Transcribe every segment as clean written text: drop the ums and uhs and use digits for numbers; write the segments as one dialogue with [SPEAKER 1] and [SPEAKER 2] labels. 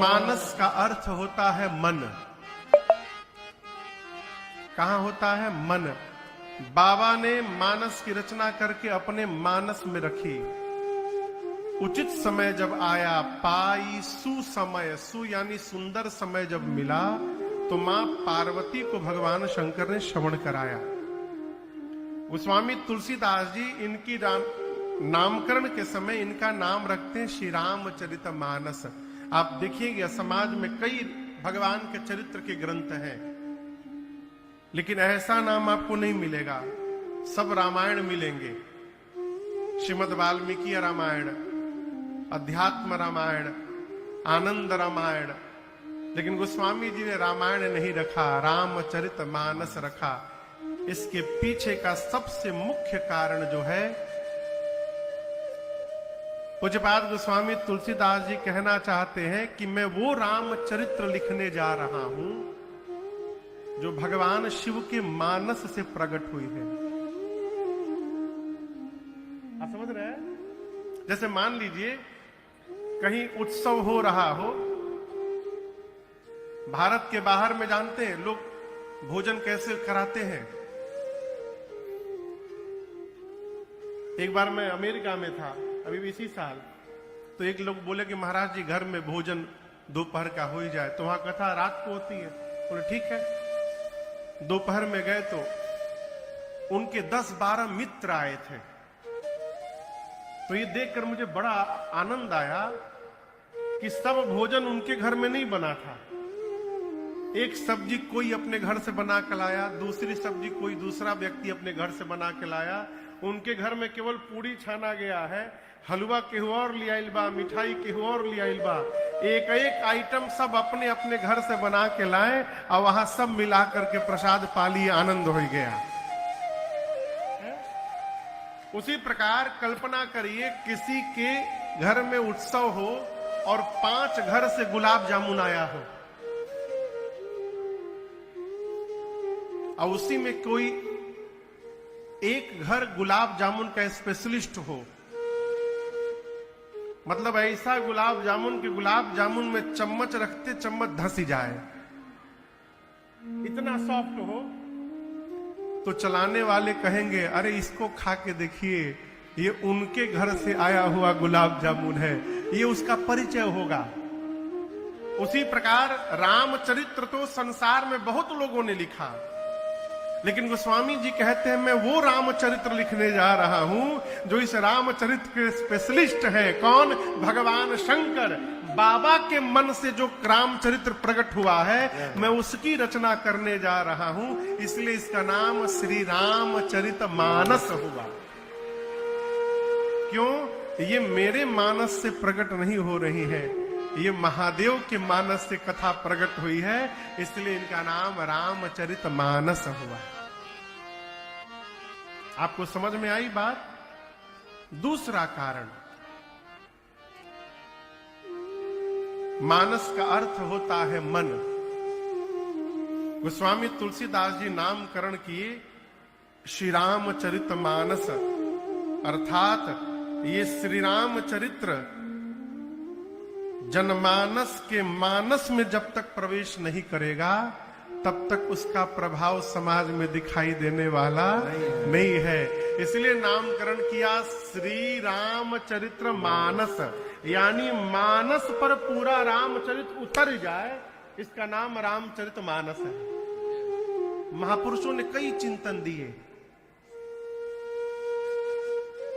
[SPEAKER 1] मानस का अर्थ होता है मन। कहां होता है? मन। बाबा ने मानस की रचना करके अपने मानस में रखी। उचित समय जब आया पाई सुसमय, सु यानी सुंदर समय जब मिला तो मां पार्वती को भगवान शंकर ने श्रवण कराया। गोस्वामी तुलसीदास जी इनकी नामकरण के समय इनका नाम रखते हैं श्री रामचरितमानस। आप देखिएगा समाज में कई भगवान के चरित्र के ग्रंथ हैं, लेकिन ऐसा नाम आपको नहीं मिलेगा। सब रामायण मिलेंगे, श्रीमद् वाल्मीकि रामायण, अध्यात्म रामायण, आनंद रामायण, लेकिन गोस्वामी जी ने रामायण नहीं रखा, रामचरितमानस रखा। इसके पीछे का सबसे मुख्य कारण जो है, पूज्यपाद गोस्वामी तुलसीदास जी कहना चाहते हैं कि मैं वो रामचरित्र लिखने जा रहा हूं जो भगवान शिव के मानस से प्रकट हुई है। आप समझ रहे हैं? जैसे मान लीजिए कहीं उत्सव हो रहा हो, भारत के बाहर में जानते हैं लोग भोजन कैसे कराते हैं। एक बार मैं अमेरिका में था, अभी भी इसी साल, तो एक लोग बोले कि महाराज जी घर में भोजन दोपहर का हो ही जाए, तो वहां कथा रात को होती है। बोले ठीक है। दोपहर में गए तो उनके 10-12 मित्र आए थे। तो ये देखकर मुझे बड़ा आनंद आया कि सब भोजन उनके घर में नहीं बना था। एक सब्जी कोई अपने घर से बना के लाया, दूसरी सब्जी कोई दूसरा व्यक्ति अपने घर से बना के लाया। उनके घर में केवल पूरी छाना गया है, हलवा केहू और ले आइल बा, मिठाई केहू और ले आइल बा। एक एक आइटम सब अपने अपने घर से बना के लाए और वहां सब मिला करके प्रसाद पाली, आनंद हो गया। उसी प्रकार कल्पना करिए किसी के घर में उत्सव हो और 5 घर से गुलाब जामुन आया हो, और उसी में कोई एक घर गुलाब जामुन का स्पेशलिस्ट हो। मतलब ऐसा गुलाब जामुन कि गुलाब जामुन में चम्मच रखते चम्मच धंस जाए, इतना सॉफ्ट हो। तो चलाने वाले कहेंगे अरे इसको खा के देखिए, ये उनके घर से आया हुआ गुलाब जामुन है, ये उसका परिचय होगा। उसी प्रकार रामचरित्र तो संसार में बहुत लोगों ने लिखा, लेकिन गोस्वामी जी कहते हैं मैं वो रामचरित्र लिखने जा रहा हूं जो इस रामचरित्र के स्पेशलिस्ट है। कौन? भगवान शंकर। बाबा के मन से जो रामचरित्र प्रकट हुआ है, मैं उसकी रचना करने जा रहा हूं, इसलिए इसका नाम श्री रामचरितमानस हुआ। क्यों? ये मेरे मानस से प्रकट नहीं हो रही है, ये महादेव के मानस से कथा प्रकट हुई है, इसलिए इनका नाम रामचरितमानस हुआ। आपको समझ में आई बात? दूसरा कारण, मानस का अर्थ होता है मन। गोस्वामी तुलसीदास जी नामकरण किए श्री रामचरितमानस, अर्थात ये श्री रामचरित्र जनमानस के मानस में जब तक प्रवेश नहीं करेगा तब तक उसका प्रभाव समाज में दिखाई देने वाला नहीं है। इसलिए नामकरण किया श्री रामचरित्र मानस, यानी मानस पर पूरा रामचरित्र उतर जाए, इसका नाम रामचरितमानस है। महापुरुषों ने कई चिंतन दिए।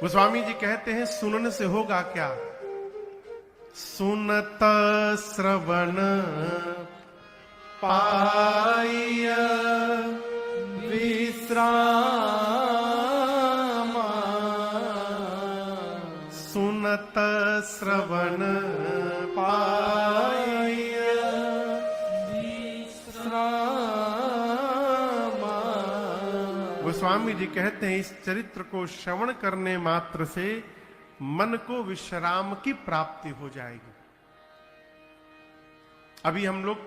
[SPEAKER 1] गोस्वामी जी कहते हैं सुनने से होगा क्या? सुनत श्रवण पाय विश्राम, सुनत श्रवण पाय विश्राम। गोस्वामी जी कहते हैं इस चरित्र को श्रवण करने मात्र से मन को विश्राम की प्राप्ति हो जाएगी। अभी हम लोग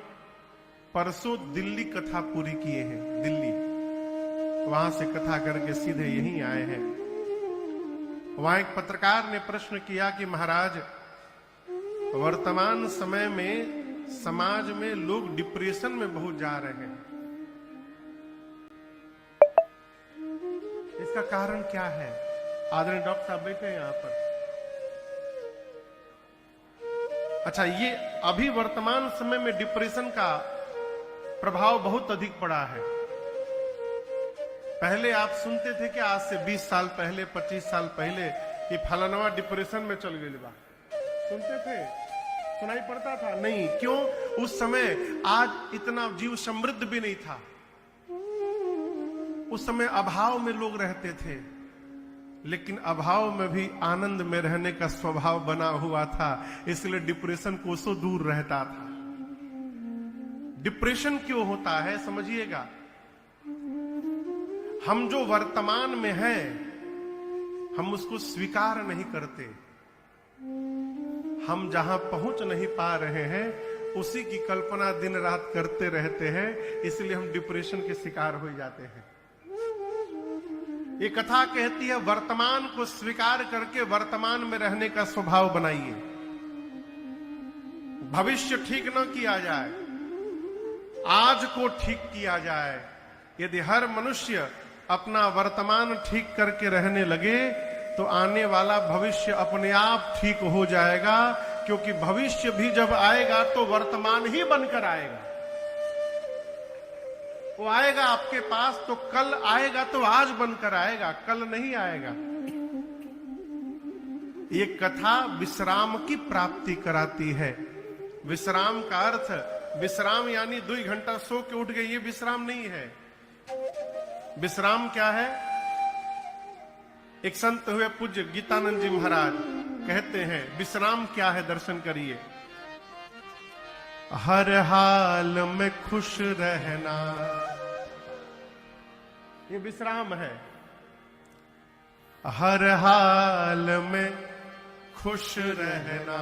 [SPEAKER 1] परसों दिल्ली कथा पूरी किए हैं, दिल्ली, वहां से कथा करके सीधे यहीं आए हैं। वहां एक पत्रकार ने प्रश्न किया कि महाराज वर्तमान समय में समाज में लोग डिप्रेशन में बहुत जा रहे हैं। इसका कारण क्या है? आदरणीय डॉक्टर साहब बैठे हैं यहां पर। अच्छा, ये अभी वर्तमान समय में डिप्रेशन का प्रभाव बहुत अधिक पड़ा है। पहले आप सुनते थे कि आज से 20 साल पहले, 25 साल पहले कि फलानवा डिप्रेशन में चल गई बा, सुनते थे, सुनाई पड़ता था? नहीं। क्यों? उस समय आज इतना जीव समृद्ध भी नहीं था। उस समय अभाव में लोग रहते थे, लेकिन अभाव में भी आनंद में रहने का स्वभाव बना हुआ था, इसलिए डिप्रेशन कोसों दूर रहता था। डिप्रेशन क्यों होता है समझिएगा। हम जो वर्तमान में हैं, हम उसको स्वीकार नहीं करते। हम जहां पहुंच नहीं पा रहे हैं, उसी की कल्पना दिन रात करते रहते हैं, इसलिए हम डिप्रेशन के शिकार हो जाते हैं। ये कथा कहती है, वर्तमान को स्वीकार करके वर्तमान में रहने का स्वभाव बनाइए। भविष्य ठीक न किया जाए, आज को ठीक किया जाए। यदि हर मनुष्य अपना वर्तमान ठीक करके रहने लगे, तो आने वाला भविष्य अपने आप ठीक हो जाएगा, क्योंकि भविष्य भी जब आएगा तो वर्तमान ही बनकर आएगा। वो आएगा आपके पास तो कल आएगा, तो आज बनकर आएगा, कल नहीं आएगा। ये कथा विश्राम की प्राप्ति कराती है। विश्राम का अर्थ, विश्राम यानी 2 घंटा सो के उठ गए, ये विश्राम नहीं है। विश्राम क्या है? एक संत हुए पूज्य गीतानंद जी महाराज कहते हैं, विश्राम क्या है दर्शन करिए। हर हाल में खुश रहना, ये विश्राम है। हर हाल में खुश रहना,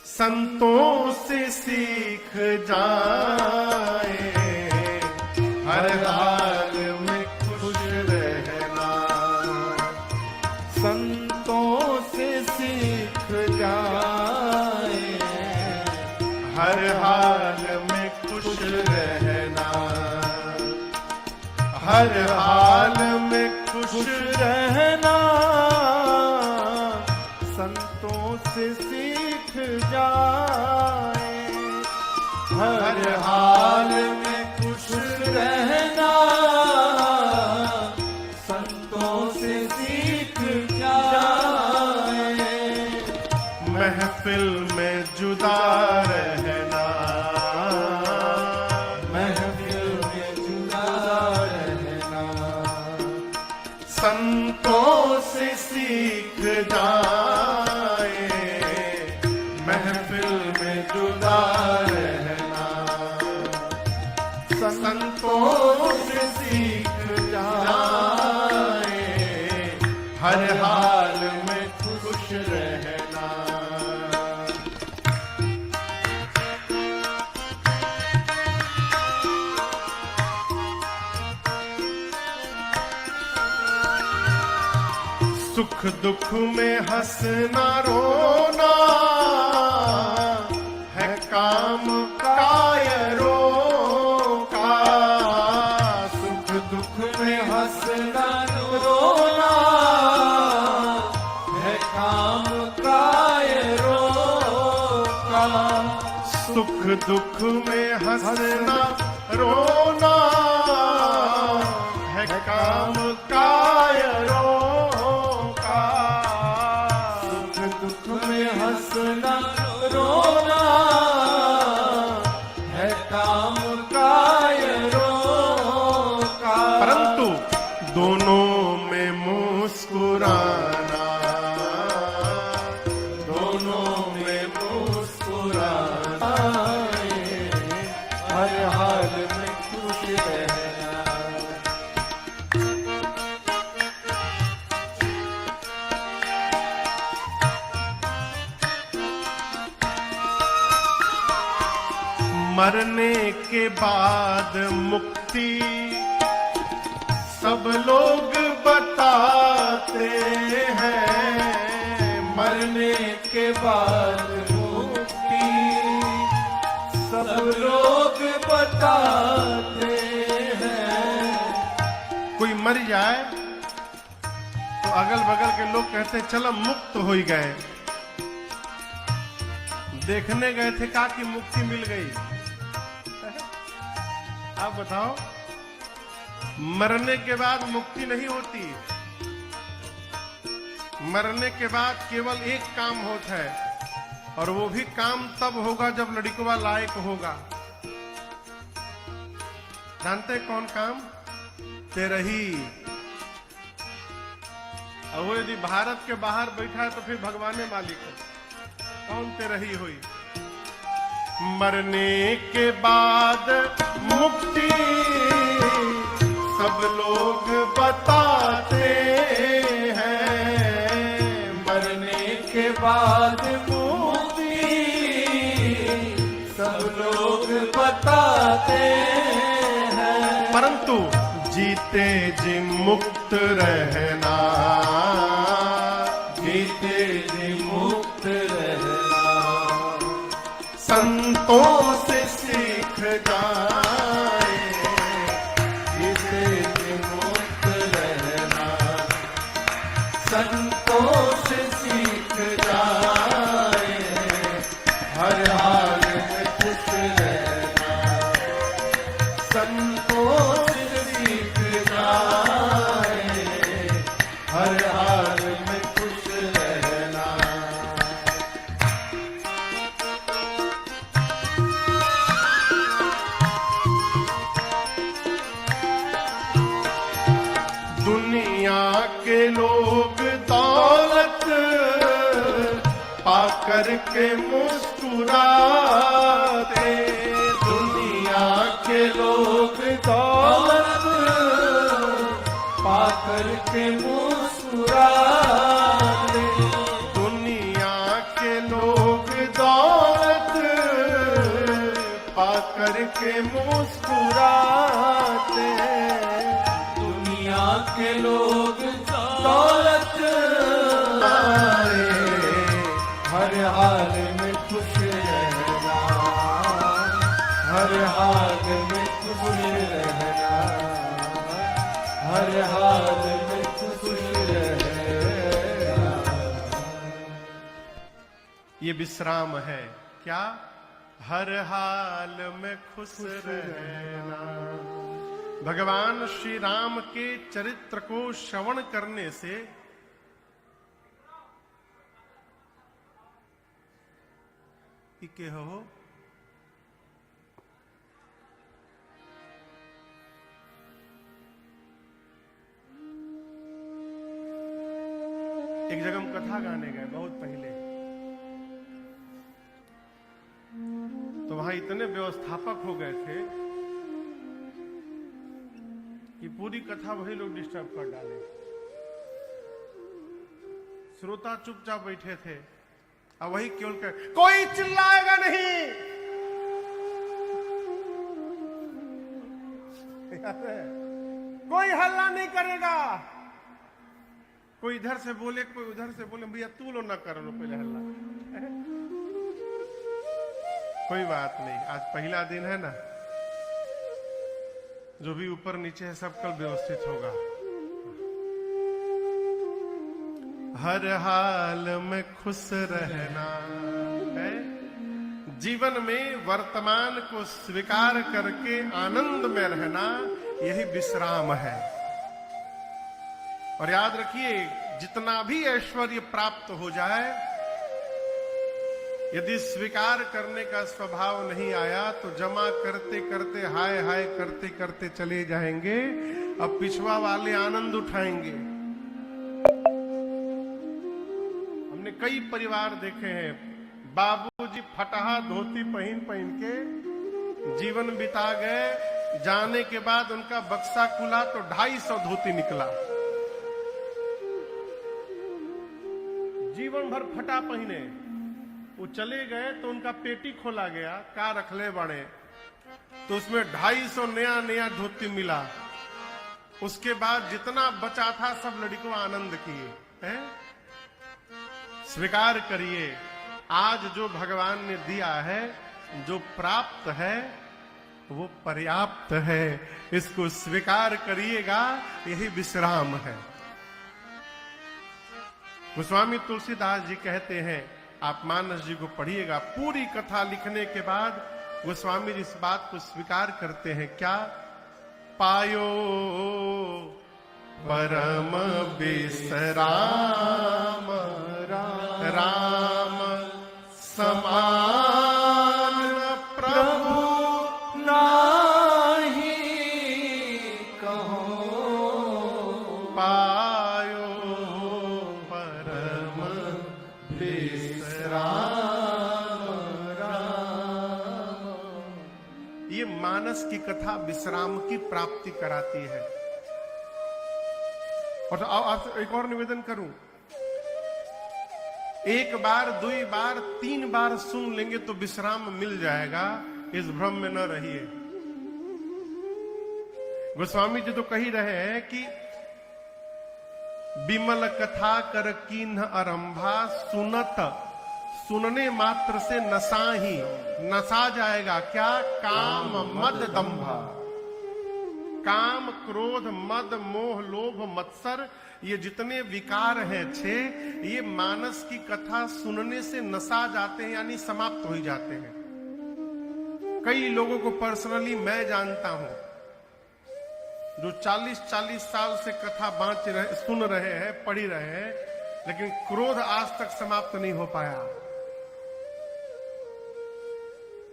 [SPEAKER 1] संतों से सीख जाए। हर हाल में खुश रहना, संतों से सीख जाए। हर हाल में खुश रहना, हर हाल में खुश रहना, संतों से सीख जाए। हर हाल में खुश रहना, संतों से सीख जाए। महफिल में जुदा रहना, महफिल में जुदा रहना, संतों से सीख जाए। महफिल में जुदा रहना, संतों से सीख जाए। हर हाल में खुश रहना। सुख दुख में हंसना रोना, है काम कायरों का। सुख दुख में हंसना रोना, है काम कायरों का। सुख दुख में हंसना रोना, है काम कायरों का। सुख दुख में हंसना रोना, है काम कायरों का। परंतु दोनों में मुस्कुराना, दोनों में मुस्कुराना। हर हाल में खुश रहना। मरने के बाद मुक्ति सब लोग बताते हैं।
[SPEAKER 2] मरने के बाद मुक्ति सब लोग बताते हैं।
[SPEAKER 1] कोई मर जाए तो अगल बगल के लोग कहते चलो मुक्त हो ही गए। देखने गए थे कहा कि मुक्ति मिल गई। आप बताओ, मरने के बाद मुक्ति नहीं होती। मरने के बाद केवल एक काम होता है, और वो भी काम तब होगा जब लड़कवा लायक होगा। जानते कौन काम? तेरही। और वो यदि भारत के बाहर बैठा है तो फिर भगवान मालिक है। कौन तेरही हुई? मरने के बाद मुक्ति सब लोग बताते हैं।
[SPEAKER 2] मरने के बाद मुक्ति सब लोग बताते हैं।
[SPEAKER 1] परंतु जीते जी मुक्त रहना,
[SPEAKER 2] जीते जी मुक्त रहना
[SPEAKER 1] संतों से सीख जाए।
[SPEAKER 2] जीते जी मुक्त रहना संतों से सीख जाए। हर हाल में खुश रहना संतों से सीख जाए। हर हाल में खुश रहना।
[SPEAKER 1] दुनिया के लोग दौलत पाकर के मुस्कुराते।
[SPEAKER 2] दुनिया के लोग दौलत पाकर के मुस्कुराते।
[SPEAKER 1] दुनिया के लोग दौलत पाकर के मुस्कुराते।
[SPEAKER 2] दुनिया के लोग दौलत पाए। हर हाल में खुश रहना। हर हाल में खुश रहना। हर हाल में खुश रहना।
[SPEAKER 1] ये विश्राम है क्या? हर हाल में खुश रहना। भगवान श्री राम के चरित्र को श्रवण करने से के हो एक जगह हम कथा गाने गए बहुत पहले, तो वहां इतने व्यवस्थापक हो गए थे कि पूरी कथा वही लोग डिस्टर्ब कर डाले। श्रोता चुपचाप बैठे थे और वही केवल कोई चिल्लाएगा नहीं। कोई हल्ला नहीं करेगा। कोई इधर से बोले कोई उधर से बोले, भैया तू लो ना कर लो पहले हल्ला। कोई बात नहीं, आज पहला दिन है ना, जो भी ऊपर नीचे है सब कल व्यवस्थित होगा। हर हाल में खुश रहना है। जीवन में वर्तमान को स्वीकार करके आनंद में रहना, यही विश्राम है। और याद रखिए, जितना भी ऐश्वर्य प्राप्त हो जाए, यदि स्वीकार करने का स्वभाव नहीं आया तो जमा करते करते हाय हाय करते करते चले जाएंगे। अब पिछवा वाले आनंद उठाएंगे। हमने कई परिवार देखे हैं, बाबूजी फटहा धोती पहन पहन के जीवन बिता गए, जाने के बाद उनका बक्सा खुला तो 250 धोती निकला। जीवन भर फटा पहने, वो चले गए तो उनका पेटी खोला गया, का रखले बड़े, तो उसमें 250 नया नया धोती मिला। उसके बाद जितना बचा था सब लड़कों आनंद किए हैं। स्वीकार करिए, आज जो भगवान ने दिया है, जो प्राप्त है वो पर्याप्त है, इसको स्वीकार करिएगा, यही विश्राम है। गोस्वामी तुलसीदास जी कहते हैं, आप मानस जी को पढ़िएगा, पूरी कथा लिखने के बाद गोस्वामी जी इस बात को स्वीकार करते हैं, क्या? पायो परम विश्राम राम समान प्रभु
[SPEAKER 2] नाही कहो।
[SPEAKER 1] पायो परम विश्राम राम। ये मानस की कथा विश्राम की प्राप्ति कराती है। और आपसे एक और निवेदन करूं, एक बार, 2 बार, 3 बार सुन लेंगे तो विश्राम मिल जाएगा, इस भ्रम में न रहिए। गोस्वामी जी तो कही रहे हैं कि विमल कथा कर कीन्ह आरंभा, सुनने मात्र से नशा ही, नशा जाएगा क्या? काम मद दंभा। काम, क्रोध, मद, मोह, लोभ, मत्सर, ये जितने विकार हैं 6, ये मानस की कथा सुनने से नशा जाते हैं, यानी समाप्त हो जाते हैं। कई लोगों को पर्सनली मैं जानता हूं जो 40-40 साल से कथा सुन रहे हैं, पढ़ी रहे हैं, लेकिन क्रोध आज तक समाप्त नहीं हो पाया।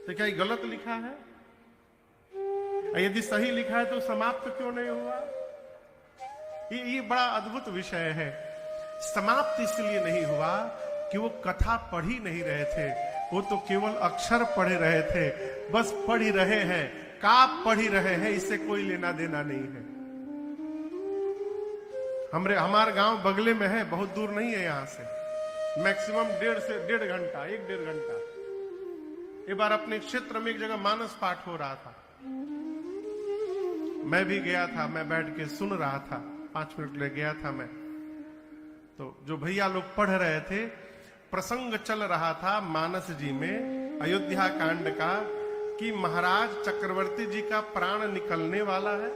[SPEAKER 1] तो क्या ये गलत लिखा है? यदि सही लिखा है तो समाप्त क्यों नहीं हुआ? ये बड़ा अद्भुत विषय है। समाप्त इसलिए नहीं हुआ कि वो कथा पढ़ ही नहीं रहे थे, वो तो केवल अक्षर पढ़ रहे थे, बस पढ़ ही रहे हैं, काप पढ़ ही रहे हैं, इससे कोई लेना देना नहीं है। हमारे गांव बगले में है, बहुत दूर नहीं है यहां से, मैक्सिमम 1.5 घंटा, 1-1.5 घंटा। एक बार अपने क्षेत्र में एक जगह मानस पाठ हो रहा था, मैं भी गया था, मैं बैठ के सुन रहा था, 5 मिनट ले गया था मैं। तो जो भैया लोग पढ़ रहे थे, प्रसंग चल रहा था मानस जी में अयोध्या कांड का, कि महाराज चक्रवर्ती जी का प्राण निकलने वाला है,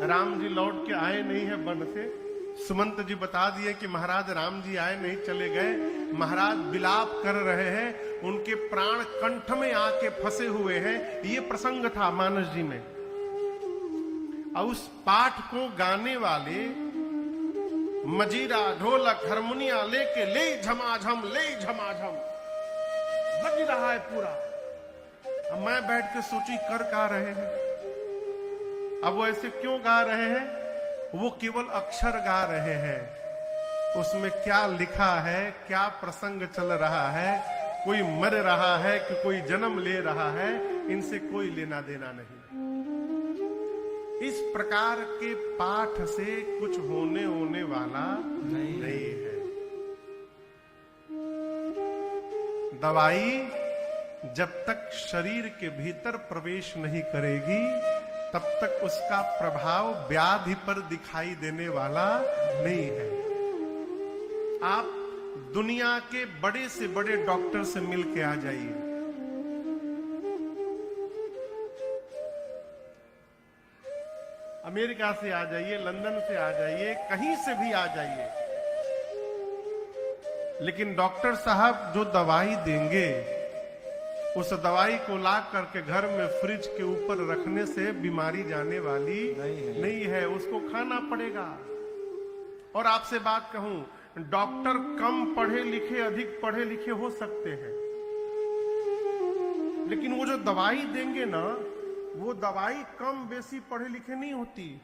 [SPEAKER 1] राम जी लौट के आए नहीं है वन से। सुमंत जी बता दिए कि महाराज राम जी आए नहीं, चले गए। महाराज विलाप कर रहे हैं, उनके प्राण कंठ में आके फंसे हुए हैं। ये प्रसंग था मानस जी में। और उस पाठ को गाने वाले मजीरा, ढोलक, हारमोनिया लेके ले झमाझम बज रहा है पूरा। अब मैं बैठ के सोची, कर गा रहे हैं। अब वो ऐसे क्यों गा रहे हैं? वो केवल अक्षर गा रहे हैं, उसमें क्या लिखा है, क्या प्रसंग चल रहा है, कोई मर रहा है कि कोई जन्म ले रहा है, इनसे कोई लेना देना नहीं। इस प्रकार के पाठ से कुछ होने वाला नहीं है। दवाई जब तक शरीर के भीतर प्रवेश नहीं करेगी, तब तक उसका प्रभाव व्याधि पर दिखाई देने वाला नहीं है। आप दुनिया के बड़े से बड़े डॉक्टर से मिल के आ जाइए, अमेरिका से आ जाइए, लंदन से आ जाइए, कहीं से भी आ जाइए, लेकिन डॉक्टर साहब जो दवाई देंगे, उस दवाई को ला करके घर में फ्रिज के ऊपर रखने से बीमारी जाने वाली नहीं है, उसको खाना पड़ेगा। और आपसे बात कहूं, डॉक्टर कम पढ़े लिखे, अधिक पढ़े लिखे हो सकते हैं, लेकिन वो जो दवाई देंगे ना, वो दवाई कम बेसी पढ़े लिखे नहीं होती।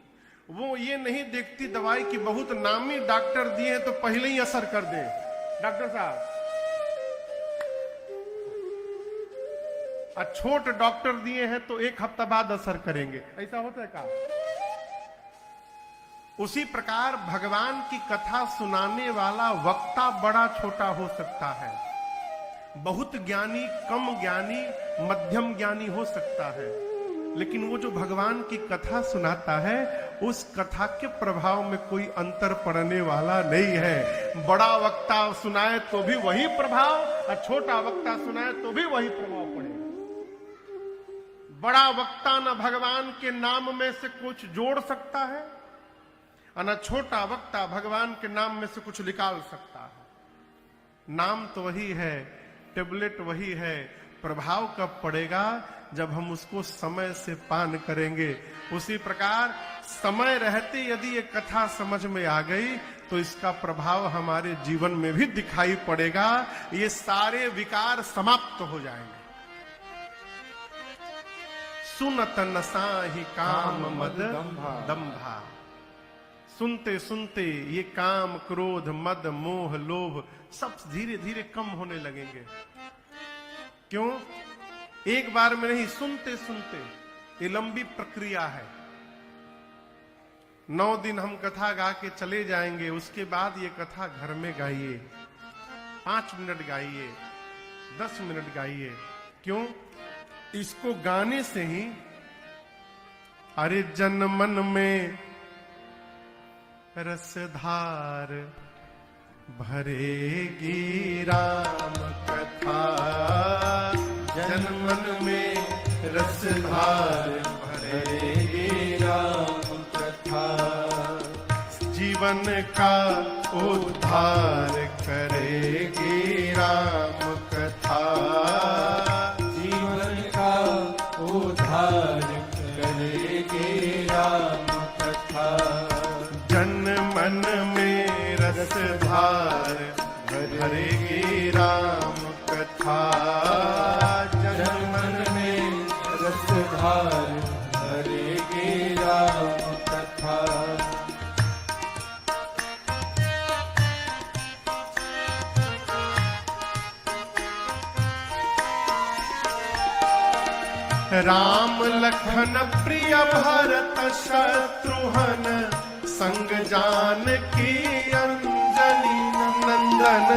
[SPEAKER 1] वो ये नहीं देखती दवाई की बहुत नामी डॉक्टर दिए तो पहले ही असर कर दे। डॉक्टर साहब, छोट डॉक्टर दिए हैं तो 1 हफ्ता बाद असर करेंगे, ऐसा होता है क्या? उसी प्रकार भगवान की कथा सुनाने वाला वक्ता बड़ा छोटा हो सकता है, बहुत ज्ञानी, कम ज्ञानी, मध्यम ज्ञानी हो सकता है, लेकिन वो जो भगवान की कथा सुनाता है, उस कथा के प्रभाव में कोई अंतर पड़ने वाला नहीं है। बड़ा वक्ता सुनाए तो भी वही प्रभाव, और छोटा वक्ता सुनाए तो भी वही प्रभाव पड़ेगा। बड़ा वक्ता न भगवान के नाम में से कुछ जोड़ सकता है, और न छोटा वक्ता भगवान के नाम में से कुछ निकाल सकता है। नाम तो वही है, टेबलेट वही है, प्रभाव कब पड़ेगा? जब हम उसको समय से पान करेंगे। उसी प्रकार समय रहते यदि ये कथा समझ में आ गई तो इसका प्रभाव हमारे जीवन में भी दिखाई पड़ेगा। ये सारे विकार समाप्त हो जाएंगे। सुनत नसाहि काम मद दंभा। सुनते सुनते ये काम, क्रोध, मद, मोह, लोभ सब धीरे धीरे कम होने लगेंगे। क्यों? एक बार में नहीं, सुनते सुनते। ये लंबी प्रक्रिया है। 9 दिन हम कथा गा के चले जाएंगे, उसके बाद ये कथा घर में गाइए। 5 मिनट गाइए, 10 मिनट गाइए। क्यों? इसको गाने से ही अरे जन मन में रसधार भरेगी राम कथा। जन मन में रसधार भरेगी राम कथा। जीवन का उद्धार करेगी राम कथा।
[SPEAKER 2] जीवन का उद्धार करेगी राम कथा।
[SPEAKER 1] जन मन में रसधार भरेगी राम कथा।
[SPEAKER 2] जन मन में रसधार भरेगी राम कथा।
[SPEAKER 1] राम लखन प्रिय भरत शत्रुघ्न संग जानकी अंजनी नंदन।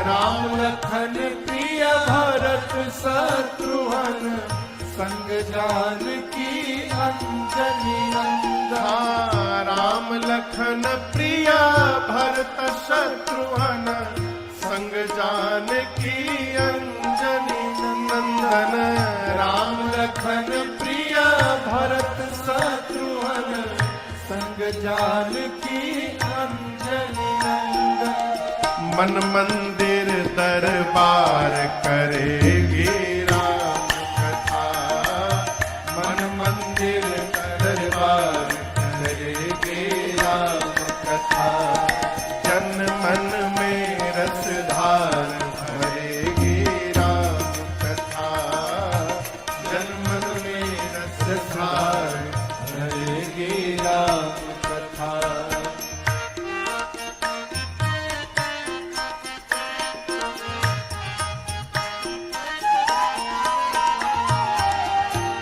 [SPEAKER 2] राम लखन प्रिय भरत शत्रुघ्न संग जानकी अंजनी नंदन।
[SPEAKER 1] हाँ, राम लखन प्रिय भरत शत्रुघ्न संग जानकी अंजनी नंदन।
[SPEAKER 2] राम लखन प्रिय भरत शत्रुघ्न संग जानकी अंजनी नंदन।
[SPEAKER 1] मन मंदिर दरबार करेगी राम कथा।
[SPEAKER 2] मन मंदिर दरबार करेगी राम कथा।
[SPEAKER 1] जन मन में रसधार भरेगी राम कथा। जन मन में रसधार
[SPEAKER 2] भरेगी राम कथा।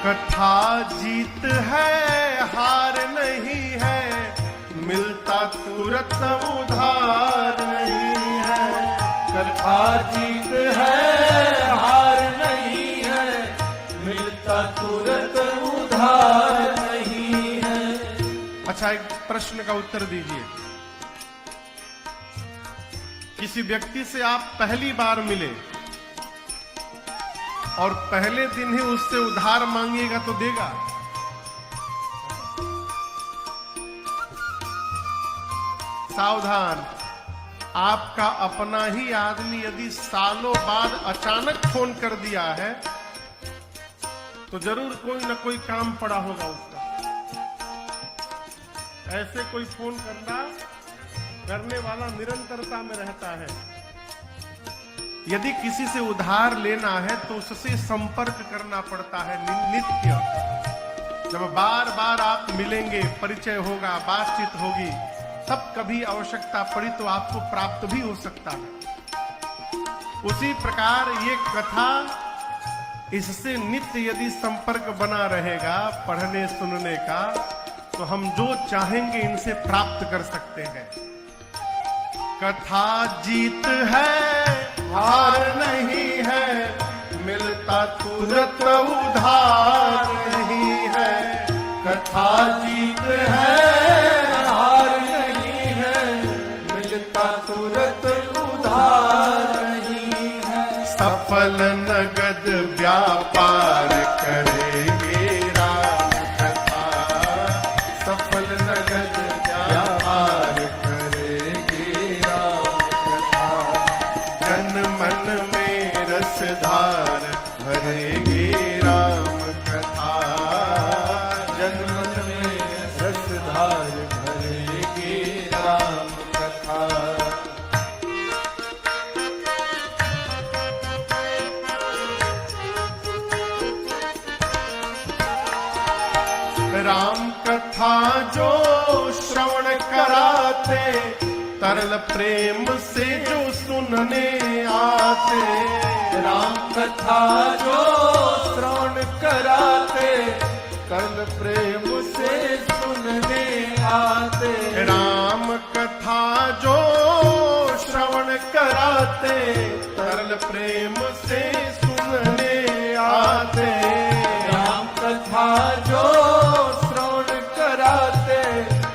[SPEAKER 1] कथा जीत है, हार नहीं है, मिलता तुरंत उधार नहीं है।
[SPEAKER 2] कथा जीत है, हार नहीं है, मिलता तुरंत उधार नहीं है।
[SPEAKER 1] अच्छा, एक प्रश्न का उत्तर दीजिए। किसी व्यक्ति से आप पहली बार मिले और पहले दिन ही उससे उधार मांगिएगा तो देगा? सावधान, आपका अपना ही आदमी यदि सालों बाद अचानक फोन कर दिया है तो जरूर कोई ना कोई काम पड़ा होगा उसका। ऐसे कोई फोन करने वाला निरंतरता में रहता है। यदि किसी से उधार लेना है तो उससे संपर्क करना पड़ता है नित्य। जब बार बार आप मिलेंगे, परिचय होगा, बातचीत होगी, तब कभी आवश्यकता पड़ी तो आपको प्राप्त भी हो सकता है। उसी प्रकार ये कथा, इससे नित्य यदि संपर्क बना रहेगा पढ़ने सुनने का, तो हम जो चाहेंगे इनसे प्राप्त कर सकते हैं। कथा जीत है, हार नहीं है, मिलता तुरंत उधार नहीं है। सफल नगद व्यापार करेंगे राम कथा, सफल नगद व्यापार करेंगे राम कथा, जन मन में रसधार भरेंगे राम कथा,
[SPEAKER 2] जन मन में रसधार भरेगी राम कथा।
[SPEAKER 1] राम कथा जो श्रवण कराते, तरल प्रेम से जो सुनने आते,
[SPEAKER 2] राम कथा जो श्रवण कराते, तरल प्रेम से सुनने आते,
[SPEAKER 1] राम कथा जो श्रवण कराते, तरल प्रेम से सुनने आते,
[SPEAKER 2] राम कथा जो श्रवण कराते,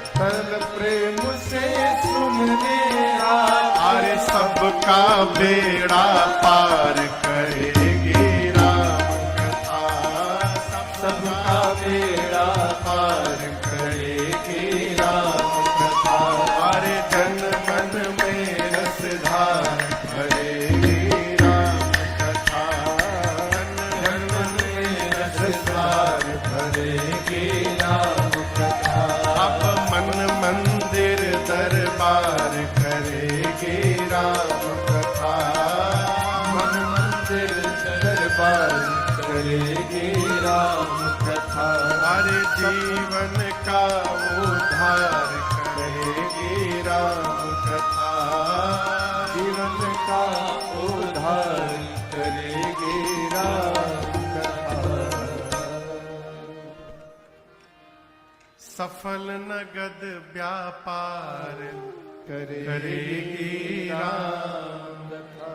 [SPEAKER 2] तरल प्रेम से सुनने आते,
[SPEAKER 1] अरे सबका बेड़ा पार करेंगे राम कथा,
[SPEAKER 2] सबका बेड़ा पार करेगी राम कथा।
[SPEAKER 1] अरे जन मन में रसधार भरेगी राम कथा,
[SPEAKER 2] जन मन में रसधार भरेगी राम कथा।
[SPEAKER 1] अब मन मंदिर दरबार करेगी राम कथा,
[SPEAKER 2] मन मंदिर दरबार करेगी राम कथा।
[SPEAKER 1] अरे जीवन का उद्धार करेगी राम कथा,
[SPEAKER 2] जीवन का उद्धार करेगी राम कथा।
[SPEAKER 1] सफल नगद व्यापार
[SPEAKER 2] करेगी राम कथा।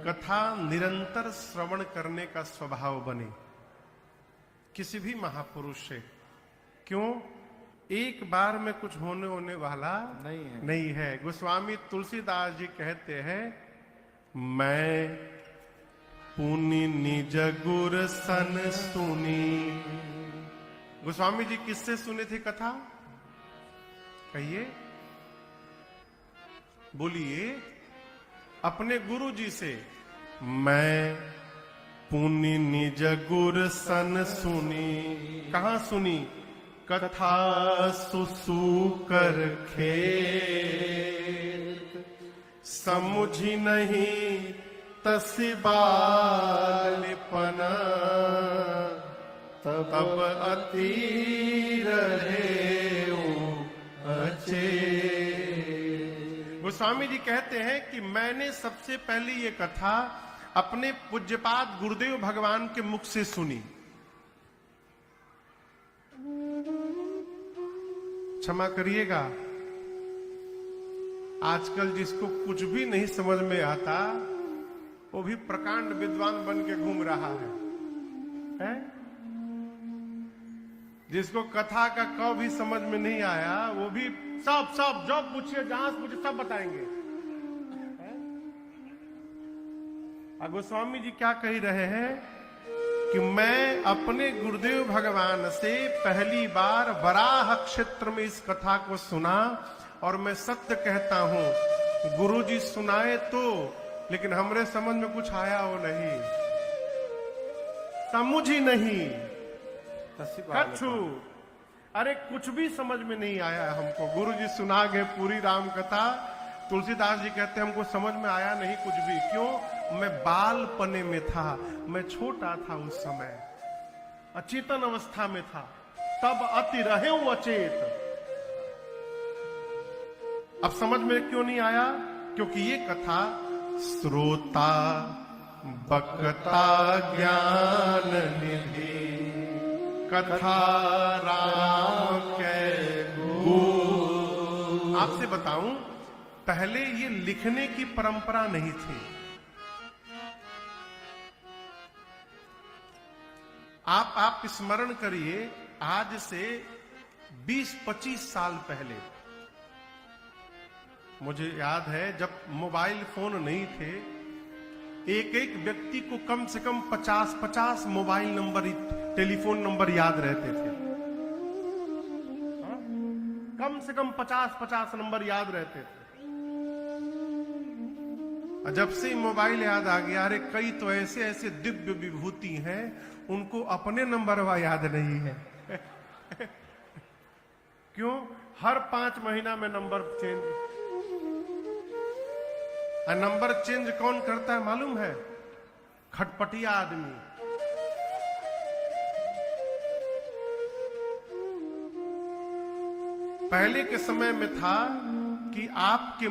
[SPEAKER 1] कथा निरंतर श्रवण करने का स्वभाव बने किसी भी महापुरुष से। क्यों? एक बार में कुछ होने वाला नहीं है। गोस्वामी तुलसीदास जी कहते हैं, मैं पुनि निज गुर सन सुनी। गोस्वामी जी किससे सुने थे कथा? कहिए, बोलिए। अपने गुरु जी से। मैं पुनि निज गुर सन सुनी। कहां सुनी? कथा सुसूकर खेत, समुझी नहीं तसि बालिपन, तब अति रहे अचेत। गोस्वामी जी कहते हैं कि मैंने सबसे पहले ये कथा अपने पूज्यपाद गुरुदेव भगवान के मुख से सुनी। क्षमा करिएगा, आजकल जिसको कुछ भी नहीं समझ में आता वो भी प्रकांड विद्वान बन के घूम रहा है? जिसको कथा का क भी समझ में नहीं आया वो भी सब जो पूछिए, जहां से पूछिए, सब बताएंगे। गोस्वामी जी क्या कह रहे हैं कि मैं अपने गुरुदेव भगवान से पहली बार वराह क्षेत्र में इस कथा को सुना, और मैं सत्य कहता हूं, गुरुजी सुनाए तो, लेकिन हमरे समझ में कुछ आया वो नहीं, समझ ही नहीं कछु। अरे कुछ भी समझ में नहीं आया हमको। गुरुजी सुना गए पूरी राम कथा। तुलसीदास जी कहते हमको समझ में आया नहीं कुछ भी। क्यों? मैं बालपने में था, मैं छोटा था उस समय, अचेतन अवस्था में था, तब अति रहे हूं अचेत। अब समझ में क्यों नहीं आया? क्योंकि ये कथा श्रोता बकता ज्ञान निधि, कथा राम के गुरु। आपसे बताऊं, पहले ये लिखने की परंपरा नहीं थी। आप स्मरण करिए, आज से 20-25 साल पहले, मुझे याद है जब मोबाइल फोन नहीं थे एक एक व्यक्ति को कम से कम 50-50 मोबाइल नंबर, टेलीफोन नंबर याद रहते थे। हाँ? कम से कम 50-50 नंबर याद रहते थे। जब से मोबाइल याद आ गया, अरे कई तो ऐसे ऐसे दिव्य विभूति हैं, उनको अपने नंबर वा याद नहीं है। क्यों? हर 5 महीना में नंबर चेंज। नंबर चेंज कौन करता है मालूम है? खटपटिया आदमी। पहले के समय में था कि आपके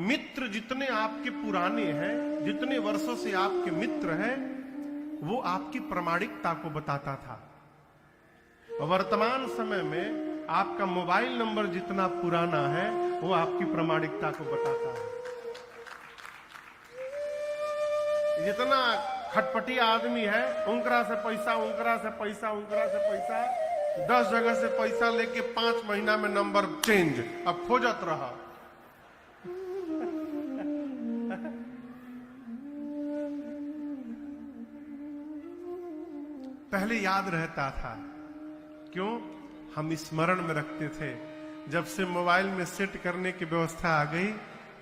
[SPEAKER 1] मित्र जितने आपके पुराने हैं, जितने वर्षों से आपके मित्र हैं, वो आपकी प्रामाणिकता को बताता था। वर्तमान समय में आपका मोबाइल नंबर जितना पुराना है, वो आपकी प्रामाणिकता को बताता है। जितना खटपटिया आदमी है, उनकरा से पैसा, उनकरा से पैसा, उनकरा से पैसा, 10 जगह से पैसा लेके 5 महीना में नंबर चेंज, अब खोजत रहा। पहले याद रहता था। क्यों? हम स्मरण में रखते थे। जब से मोबाइल में सेट करने की व्यवस्था आ गई,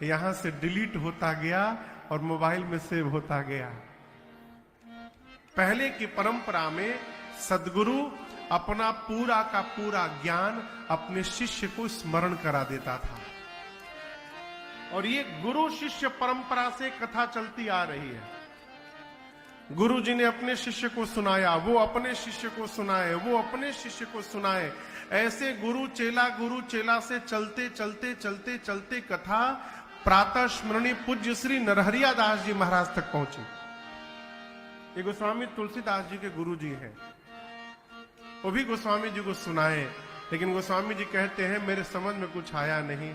[SPEAKER 1] यहां से डिलीट होता गया और मोबाइल में सेव होता गया। पहले की परंपरा में सद्गुरु अपना पूरा का पूरा ज्ञान अपने शिष्य को स्मरण करा देता था। और ये गुरु शिष्य परंपरा से कथा चलती आ रही है। गुरु जी ने अपने शिष्य को सुनाया, वो अपने शिष्य को सुनाए, वो अपने शिष्य को सुनाए। ऐसे गुरु चेला से चलते चलते चलते चलते कथा प्रातः स्मरणीय पूज्य श्री नरहरिया दास जी महाराज तक पहुंची। ये गोस्वामी तुलसीदास जी के गुरु जी हैं। वो भी गोस्वामी जी को सुनाए, लेकिन गोस्वामी जी कहते हैं मेरे समझ में कुछ आया नहीं।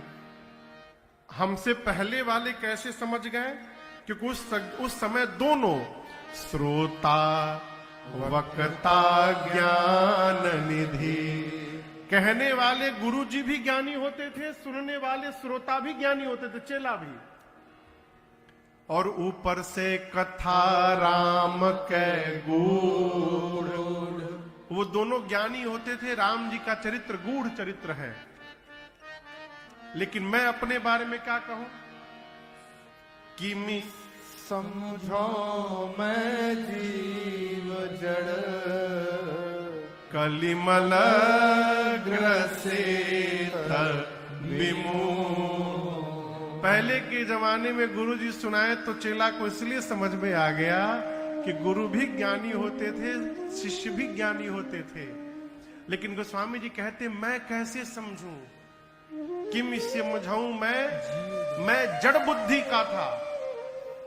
[SPEAKER 1] हमसे पहले वाले कैसे समझ गए? क्योंकि उस समय दोनों श्रोता वक्ता ज्ञान निधि, कहने वाले गुरु जी भी ज्ञानी होते थे, सुनने वाले श्रोता भी ज्ञानी होते थे, चेला भी। और ऊपर से कथा राम के गूढ़, वो दोनों ज्ञानी होते थे। राम जी का चरित्र गूढ़ चरित्र है। लेकिन मैं अपने बारे में क्या कहूं कि
[SPEAKER 2] समझो मैं जीव जड़,
[SPEAKER 1] कलिमल ग्रसित विमूढ़। पहले के जमाने में गुरु जी सुनाए तो चेला को इसलिए समझ में आ गया कि गुरु भी ज्ञानी होते थे, शिष्य भी ज्ञानी होते थे। लेकिन गोस्वामी जी कहते मैं कैसे समझूं, किम समझाऊं? मैं जड़ बुद्धि का था।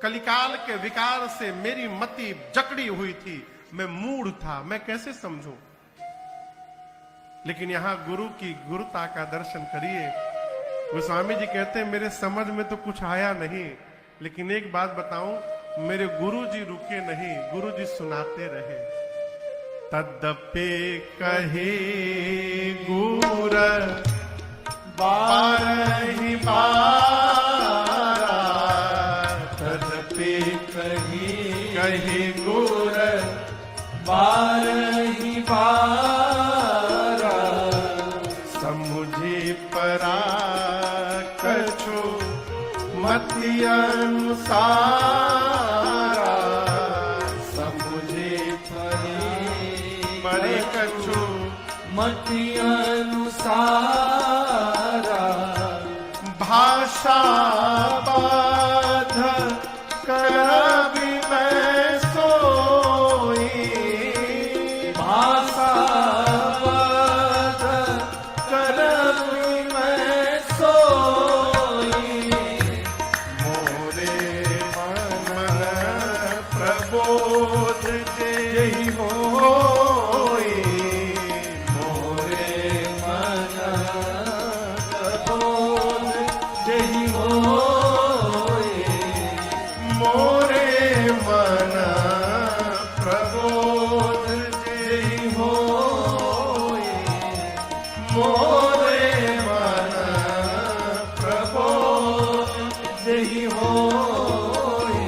[SPEAKER 1] कलिकाल के विकार से मेरी मति जकड़ी हुई थी, मैं मूढ़ था, मैं कैसे समझूं? लेकिन यहां गुरु की गुरुता का दर्शन करिए। गोस्वामी जी कहते हैं मेरे समझ में तो कुछ आया नहीं, लेकिन एक बात बताऊं, मेरे गुरु जी रुके नहीं, गुरु जी सुनाते रहे। तद्यपि कहे गुर बारहि बारा, तद्यपि कहे गुर बारहि बारा, समुझे परा कछु मति अनुसारा, समुझे परे कछु
[SPEAKER 2] मति अनुसारा,
[SPEAKER 1] भाषा बाध करबि मैं सोई,
[SPEAKER 2] भाषा बाध करबि मैं सोई,
[SPEAKER 1] मोरे मन प्रबोध जेहि होई,
[SPEAKER 2] मोरे मन प्रबोध जेहि होई,
[SPEAKER 1] मोरे मन प्रबोध जेहि होई, मोरे मन प्रबोध
[SPEAKER 2] जेहि होई।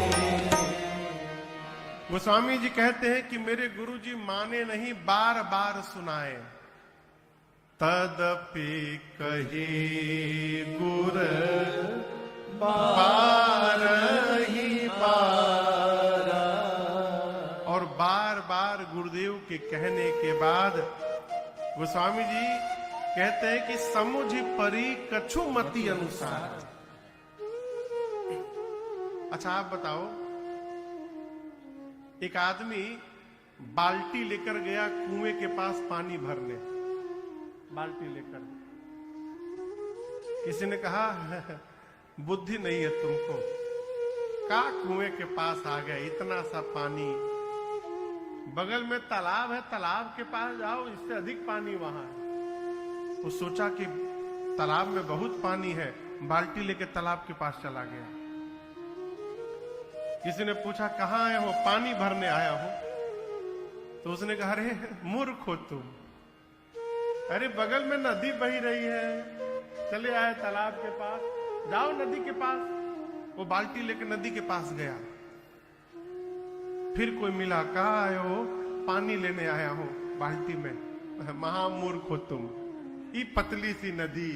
[SPEAKER 1] गोस्वामी जी कहते हैं कि मेरे गुरुजी माने नहीं, बार बार सुनाए। तदपि कही गुर बार ही बारा। और बार बार गुरुदेव के कहने के बाद गोस्वामी जी कहते हैं कि समुझ परी कछु मति अनुसार। अच्छा आप बताओ, एक आदमी बाल्टी लेकर गया कुएं के पास पानी भरने, बाल्टी लेकर। किसी ने कहा बुद्धि नहीं है तुमको, का कुएं के पास आ गए, इतना सा पानी, बगल में तालाब है, तालाब के पास जाओ, इससे अधिक पानी वहां है। वो सोचा कि तालाब में बहुत पानी है, बाल्टी लेके तालाब के पास चला गया। किसी ने पूछा कहाँ आए हो, पानी भरने आया हूं। तो उसने कहा अरे मूर्ख हो तुम, अरे बगल में नदी बही रही है, चले आए तालाब के पास, जाओ नदी के पास। वो बाल्टी लेके नदी के पास गया, फिर कोई मिला, कहाँ आए हो, पानी लेने आया हूं बाल्टी में। महामूर्ख हो तुम, ये पतली सी नदी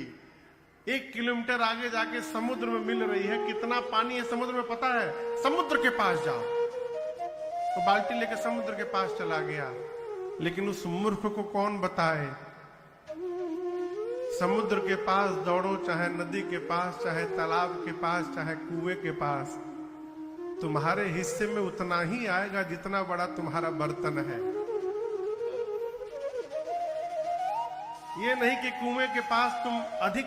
[SPEAKER 1] 1 किलोमीटर आगे जाके समुद्र में मिल रही है, कितना पानी है समुद्र में पता है, समुद्र के पास जाओ। तो बाल्टी लेके समुद्र के पास चला गया, लेकिन उस मूर्ख को कौन बताए, समुद्र के पास दौड़ो, चाहे नदी के पास, चाहे तालाब के पास, चाहे कुएं के पास, तुम्हारे हिस्से में उतना ही आएगा जितना बड़ा तुम्हारा बर्तन है। ये नहीं कि कुएं के पास तुम अधिक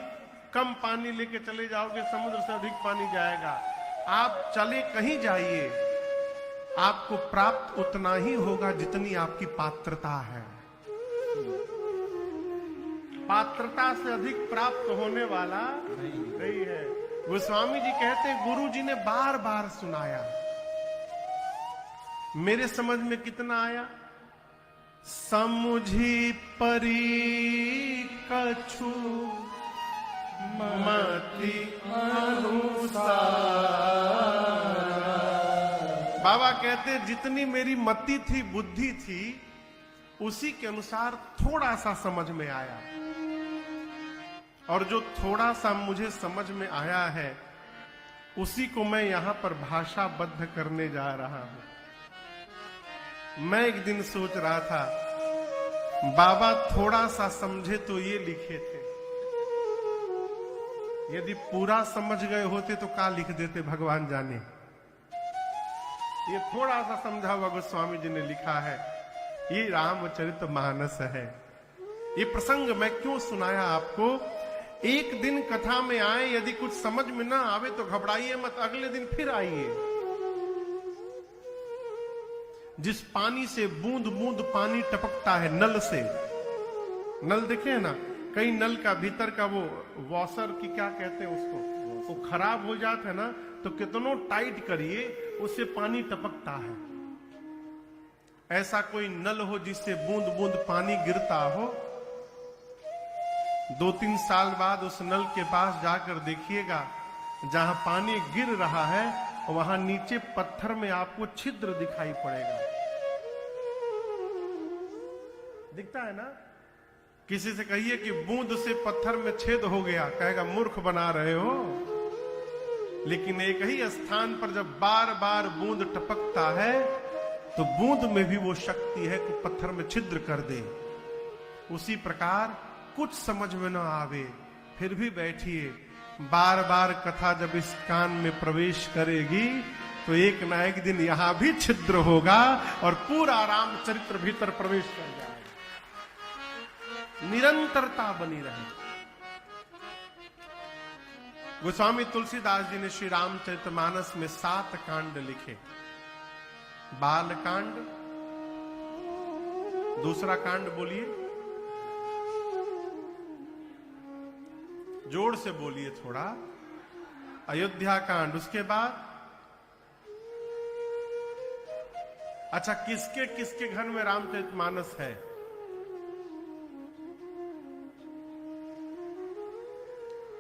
[SPEAKER 1] कम पानी लेके चले जाओगे, समुद्र से अधिक पानी जाएगा। आप चले कहीं जाइए, आपको प्राप्त उतना ही होगा जितनी आपकी पात्रता है। पात्रता से अधिक प्राप्त होने वाला नहीं है। गोस्वामी जी कहते हैं गुरु जी ने बार बार सुनाया, मेरे समझ में कितना आया, समुझी परी कछु मति अनुसार। बाबा कहते जितनी मेरी मति थी, बुद्धि थी, उसी के अनुसार थोड़ा सा समझ में आया। और जो थोड़ा सा मुझे समझ में आया है, उसी को मैं यहां पर भाषाबद्ध करने जा रहा हूं। मैं एक दिन सोच रहा था, बाबा थोड़ा सा समझे तो ये लिखे थे, यदि पूरा समझ गए होते तो क्या लिख देते भगवान जाने। ये थोड़ा सा समझा हुआ गोस्वामी जी ने लिखा है, ये रामचरितमानस है। ये प्रसंग मैं क्यों सुनाया आपको, एक दिन कथा में आए, यदि कुछ समझ में ना आवे तो घबराइए मत, अगले दिन फिर आइए। जिस पानी से बूंद बूंद पानी टपकता है नल से, नल देखे है ना, कई नल का भीतर का वो वॉशर की क्या कहते हैं उसको, वो खराब हो जाता है ना, तो कितनो टाइट करिए उससे पानी टपकता है। ऐसा कोई नल हो जिससे बूंद बूंद पानी गिरता हो, 2-3 साल बाद उस नल के पास जाकर देखिएगा, जहां पानी गिर रहा है वहां नीचे पत्थर में आपको छिद्र दिखाई पड़ेगा। दिखता है ना। किसी से कहिए कि बूंद से पत्थर में छेद हो गया, कहेगा मूर्ख बना रहे हो। लेकिन एक ही स्थान पर जब बार बार बूंद टपकता है तो बूंद में भी वो शक्ति है कि पत्थर में छिद्र कर दे। उसी प्रकार कुछ समझ में न आवे फिर भी बैठिए, बार बार कथा जब इस कान में प्रवेश करेगी तो एक ना एक दिन यहां भी छिद्र होगा और पूरा रामचरित्र भीतर प्रवेश कर जाएगा। निरंतरता बनी रहे। गोस्वामी तुलसीदास जी ने श्री रामचरितमानस में 7 कांड लिखे। बाल कांड, दूसरा कांड बोलिए, जोर से बोलिए थोड़ा, अयोध्या कांड। उसके बाद अच्छा, किसके किसके घर में रामचरितमानस है?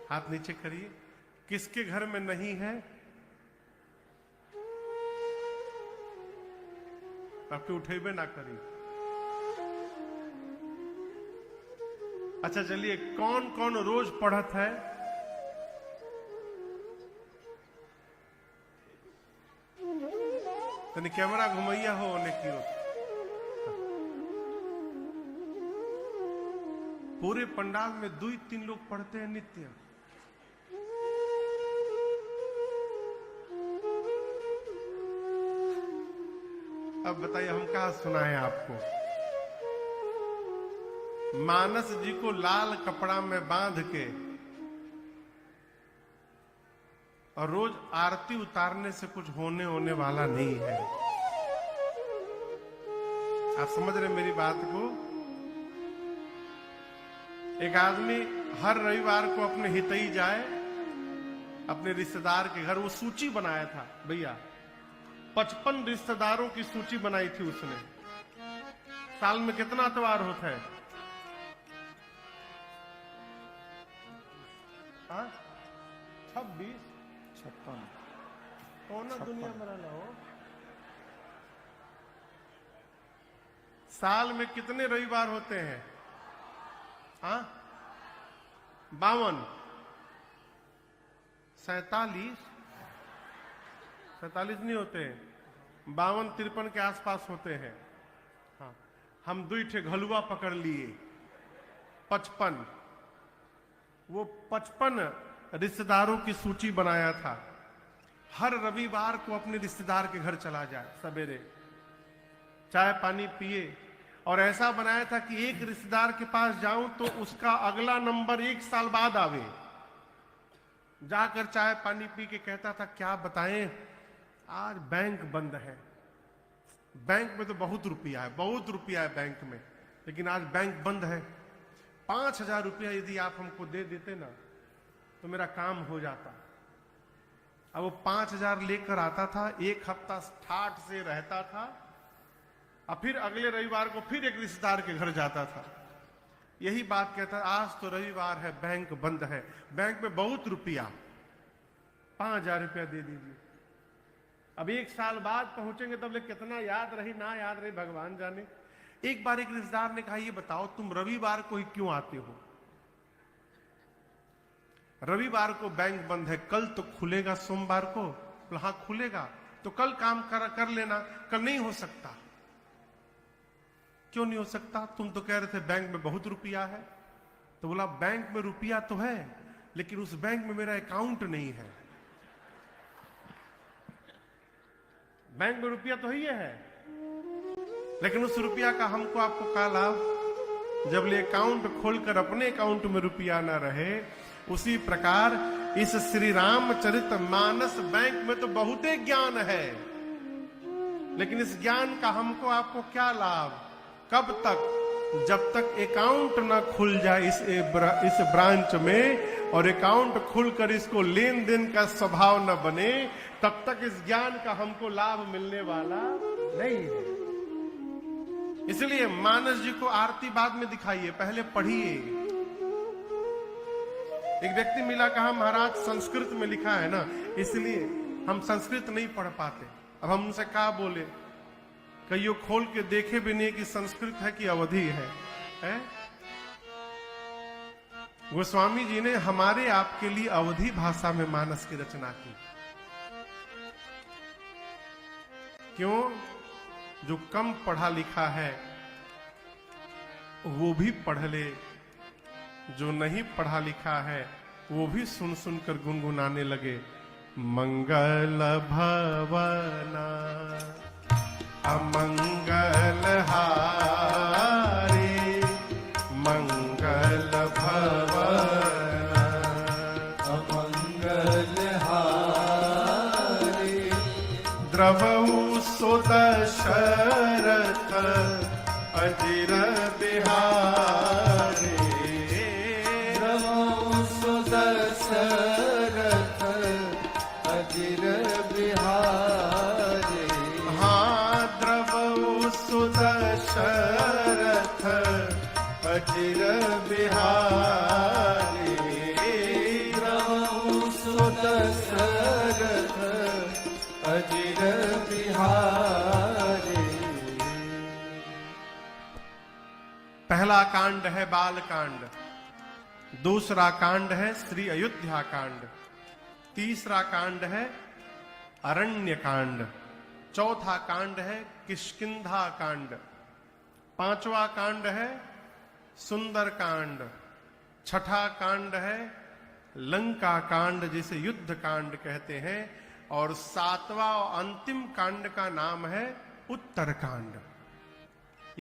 [SPEAKER 1] हाथ नीचे करिए। किसके घर में नहीं है? आपके उठेबे ना करी। अच्छा चलिए, कौन कौन रोज पढ़त है? तनी कैमरा घुमैया हो ओने की ओर। पूरे पंडाल में 2-3 लोग पढ़ते हैं नित्य। अब बताइए हम कहा सुनाएं आपको। मानस जी को लाल कपड़ा में बांध के और रोज आरती उतारने से कुछ होने वाला नहीं है। आप समझ रहे मेरी बात को? एक आदमी हर रविवार को अपने हितई जाए, अपने रिश्तेदार के घर। वो सूची बनाया था भैया, 55 रिश्तेदारों की सूची बनाई थी उसने। साल में कितना त्योहार होता है? 26
[SPEAKER 2] 56
[SPEAKER 1] कौन दुनिया में रहना हो? साल में कितने रविवार होते हैं? 52 47 नहीं होते हैं, 52-53 के आसपास होते हैं। हाँ, हम 2 ठे घलुआ पकड़ लिए, 55। वो 55 रिश्तेदारों की सूची बनाया था। हर रविवार को अपने रिश्तेदार के घर चला जाए, सवेरे चाय पानी पिए। और ऐसा बनाया था कि एक रिश्तेदार के पास जाऊं तो उसका अगला नंबर 1 साल बाद आवे। जाकर चाय पानी पी के कहता था, क्या बताएं, आज बैंक बंद है। बैंक में तो बहुत रुपया है बैंक में, लेकिन आज बैंक बंद है। 5,000 रुपया यदि आप हमको दे देते ना तो मेरा काम हो जाता। अब वो 5,000 लेकर आता था, 1 हफ्ता ठाठ से रहता था, और फिर अगले रविवार को फिर एक रिश्तेदार के घर जाता था। यही बात कहता, आज तो रविवार है, बैंक बंद है, बैंक में बहुत रुपया, 5,000 रुपया दे दीजिए। अब 1 साल बाद पहुंचेंगे तब ले कितना याद रही ना याद रही भगवान जाने। एक बार एक रिश्तेदार ने कहा, ये बताओ तुम रविवार को ही क्यों आते हो? रविवार को बैंक बंद है, कल तो खुलेगा सोमवार को। हाँ खुलेगा तो कल काम कर लेना। कल नहीं हो सकता। क्यों नहीं हो सकता? तुम तो कह रहे थे बैंक में बहुत रुपया है। तो बोला बैंक में रुपया तो है, लेकिन उस बैंक में मेरा अकाउंट नहीं है। बैंक में रुपया तो ही है, लेकिन उस रुपया का हमको आपको क्या लाभ? जब ले अकाउंट खोलकर अपने अकाउंट में रुपया ना रहे। उसी प्रकार इस श्री रामचरित मानस बैंक में तो बहुत ज्ञान है, लेकिन इस ज्ञान का हमको आपको क्या लाभ? कब तक? जब तक अकाउंट ना खुल जाए इस ब्रांच में, और अकाउंट खुलकर इसको लेन देन का स्वभाव न बने, तब तक इस ज्ञान का हमको लाभ मिलने वाला नहीं है। इसलिए मानस जी को आरती बाद में दिखाइए, पहले पढ़िए। एक व्यक्ति मिला, कहा महाराज संस्कृत में लिखा है ना, इसलिए हम संस्कृत नहीं पढ़ पाते। अब हम उनसे क्या बोले? कईयों खोल के देखे भी नहीं कि संस्कृत है कि अवधि है? गोस्वामी जी ने हमारे आपके लिए अवधि भाषा में मानस की रचना की। क्यों? जो कम पढ़ा लिखा है वो भी पढ़ ले, जो नहीं पढ़ा लिखा है वो भी सुन सुनकर गुनगुनाने लगे। मंगल भवना अमंगल हारे, मंगल भवना
[SPEAKER 2] अमंगल हारे,
[SPEAKER 1] द्रवहु सुदशरथ अजिर बिहारे,
[SPEAKER 2] द्रवहु सुदशरथ अजिर बिहारे।
[SPEAKER 1] हाँ द्रवहु सुदशरथ अजिर बिहारे,
[SPEAKER 2] द्रवहु सुदशरथ अजिर बिहारे।
[SPEAKER 1] पहला कांड है बाल कांड, दूसरा कांड है श्री अयोध्या कांड, तीसरा कांड है अरण्य कांड, चौथा कांड है किष्किंधा कांड, पांचवा कांड है सुंदर कांड, छठा कांड है लंका कांड जिसे युद्ध कांड कहते हैं, और सातवां और अंतिम कांड का नाम है उत्तर कांड।